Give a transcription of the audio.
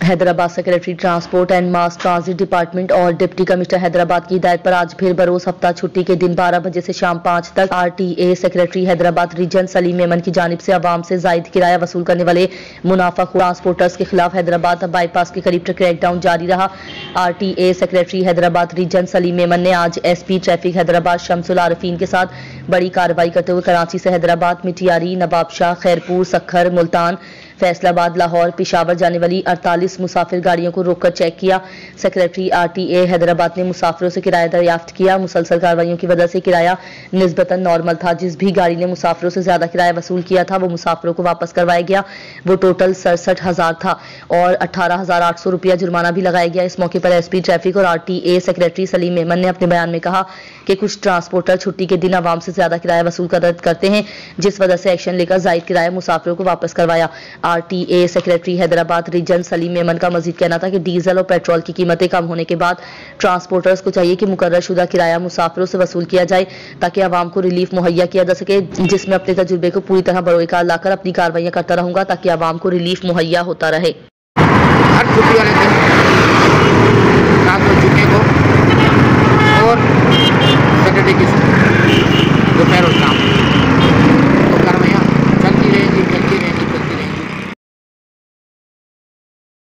Hyderabad secretary transport and mass transit department और deputy commissioner Hyderabad की हिदायत पर आज फिर बरोज हफ्ता छुट्टी के दिन 12 बजे से शाम 5 तक RTA secretary Hyderabad region Salim Memon की जानिब से आवाम से जायद किराया वसूल करने वाले मुनाफाखोर ट्रांसपोर्टर्स के खिलाफ हैदराबाद बाईपास के करीब क्रैकडाउन जारी रहा। RTA secretary Hyderabad region Salim Memon ने आज एसपी ट्रैफिक हैदराबाद शमसुल आरिफीन के साथ बड़ी कार्रवाई करते हुए कराची से हैदराबाद, मिटियारी, नवाबशाह, खैरपुर, सखर, मुल्तान, फैसलाबाद, लाहौर, पिशावर जाने वाली 48 मुसाफिर गाड़ियों को रोककर चेक किया। सेक्रेटरी आरटीए हैदराबाद ने मुसाफिरों से किराया दरियाफ्त किया। मुसलसल कार्रवाइयों की वजह से किराया निस्बतन नॉर्मल था। जिस भी गाड़ी ने मुसाफिरों से ज्यादा किराया वसूल किया था वो मुसाफिरों को वापस करवाया गया। वो टोटल 67,000 था और 18,800 रुपया जुर्माना भी लगाया गया। इस मौके पर एसपी ट्रैफिक और आरटीए सेक्रेटरी सलीम मेमन ने अपने बयान में कहा कि कुछ ट्रांसपोर्टर छुट्टी के दिन आवाम से ज्यादा किराया वसूल करते हैं, जिस वजह से एक्शन लेकर जायद किराया मुसाफिरों को वापस करवाया। RTA secretary Hyderabad region Salim Memon का मजीद कहना था कि डीजल और पेट्रोल की कीमतें कम होने के बाद ट्रांसपोर्टर्स को चाहिए कि मुकर्रर शुदा किराया मुसाफिरों से वसूल किया जाए ताकि आवाम को रिलीफ मुहैया किया जा सके, जिसमें अपने तजुर्बे को पूरी तरह बरोकार लाकर अपनी कार्रवाइयां करता रहूंगा ताकि आवाम को रिलीफ मुहैया होता रहे। हर छुट्टी वाले दिन रात को जुम्मे को और सैटरडे की दोपहर और शाम